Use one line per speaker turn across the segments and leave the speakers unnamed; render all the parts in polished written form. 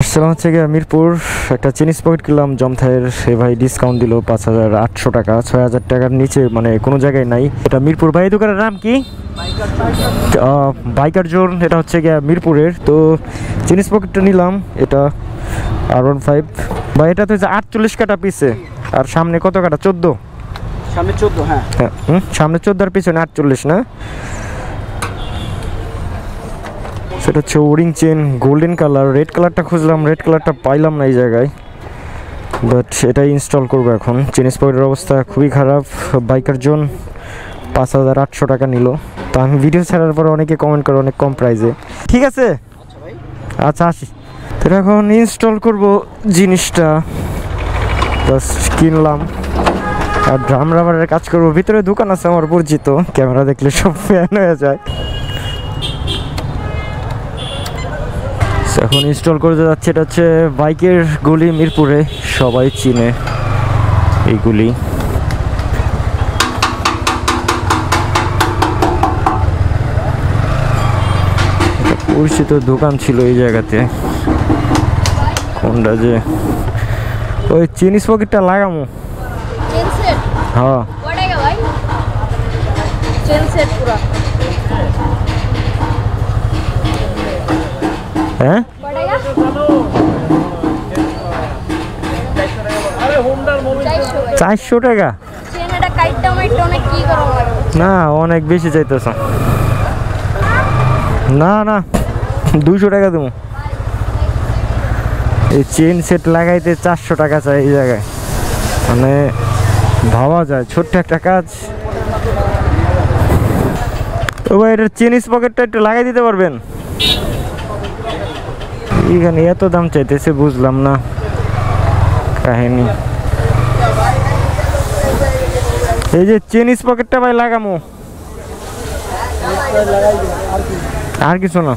আসসালাম হচ্ছে গিয়ে মিরপুর একটা চেনিস পকেট কিনলাম জমথায়ের। সে ভাই ডিসকাউন্ট দিল 5,800 টাকা, 6,000 টাকার নিচে মানে কোনো জায়গায় নাই। এটা মিরপুর ভাই, দোকানের নাম কি? Biker zone. এটা হচ্ছে গিয়ে মিরপুরের। তো চেনিস পকেটটা নিলাম, এটা R15 ভাই। এটা তো 48 কাটা পিসে, আর সামনে কত কাটা? 14।
সামনে 14। হ্যাঁ
সামনে 14 আর পিছনে 48 না? সেটা হচ্ছে worrying chain, golden colour. Red কালারটা খুঁজলাম, রেড কালারটা পাইলাম না এই জায়গায়, বাট এটাই ইনস্টল করবো এখন। চেনিস পকেটের অবস্থা খুবই খারাপ। বাইকার জোন 5,800 টাকা নিল। তো আমি ভিডিও ছাড়ার পর অনেকে কমেন্ট করে অনেক কম প্রাইসে। ঠিক আছে, আচ্ছা আসি। তো এখন ইনস্টল করব জিনিসটা, জাস্ট কিনলাম আর ড্রাম রাবারের কাজ করবো। ভিতরে দোকান আছে আমার পরিচিত, ক্যামেরা দেখলে সব ফ্যান হয়ে যায়। এখন ইনস্টল করতে যাচ্ছে। এটা হচ্ছে বাইকের গুলি, মিরপুরে সবাই চিনে এইগুলি। পরিচিত দোকান ছিল এই জায়গাতে, কোনটা যে ওই চেনিস পকেটটা লাগামো। হ্যাঁ হ্যাঁ 400 টাকা না, অনেক বেশি চাইতেছ। না না 200 টাকা দেবো। এই চেন সেট লাগাইতে 400 টাকা চাই এই জায়গায়, মানে ভাবা যায় ছোট্ট একটা কাজ। তো ভাই এটার চেনিস পকেটটা একটু লাগাই দিতে পারবেন? এখানে এত দাম চাইতেছে, বুঝলাম না কাহিনী। এই যে চেনিস পকেটটা ভাই লাগামো, আর কিছু না।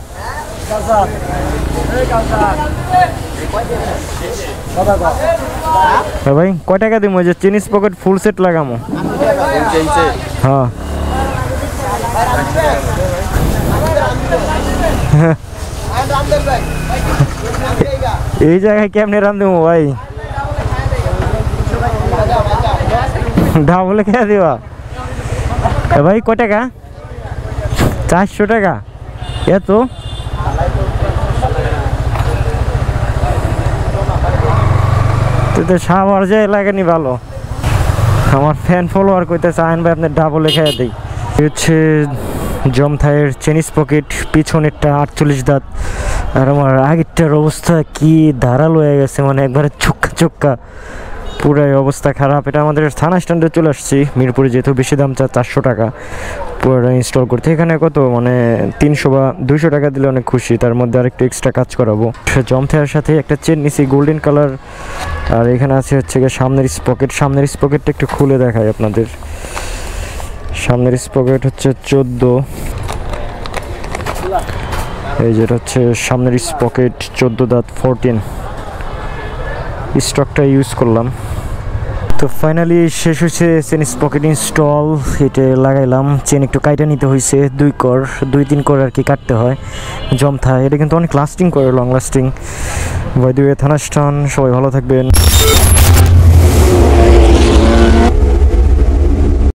ভাই কয় টাকা দিব? যে চেনিস পকেট ফুল সেট লাগামো। হ্যাঁ এই জায়গায় কেমনে রান দেবো ভাই? ডাবলে খেয়ে দেওয়া ভাই। কয় টাকা? 400 টাকা? এত তো সাবার যায় লাগানি ভালো। আমার ফ্যান ফলোয়ার কইতেছে আইন ভাই আপনার ডাবলে খেয়ে দেই। হচ্ছে জমথায়ের চেনিস পকেট, পিছনেরটা 48 দাঁত, আর আমার আগেরটার অবস্থা কি ধারালো হয়ে গেছে, মানে একবারে চোক্কা চোক্কা, পুরাই অবস্থা খারাপ। এটা আমাদের থানা স্ট্যান্ডে চলে আসছি মিরপুরে, যেহেতু বেশি দাম চা 400 টাকা পুরোটা ইনস্টল করতে। এখানে কত মানে 300 বা 200 টাকা দিলে অনেক খুশি, তার মধ্যে আরেকটু এক্সট্রা কাজ করাবো। জমথায়ের সাথে একটা চেন নিছি গোল্ডেন কালার, আর এখানে আছে হচ্ছে গিয়ে সামনের স্পকেট। সামনের স্পকেটটা একটু খুলে দেখাই আপনাদের। সামনের স্পকেট হচ্ছে 14, এই যেটা হচ্ছে সামনের স্পকেট 14 দাঁত 14 স্টকটা ইউজ করলাম। তো ফাইনালি শেষ হয়েছে চেনিস পকেট ইনস্টল। এটা লাগাইলাম, চেন একটু কাইটা নিতে হয়েছে, 2-3 কর আর কি কাটতে হয়। জমথায় এটা কিন্তু অনেক লাস্টিং করে, long lasting. By the way থানা স্টান, সবাই ভালো থাকবেন।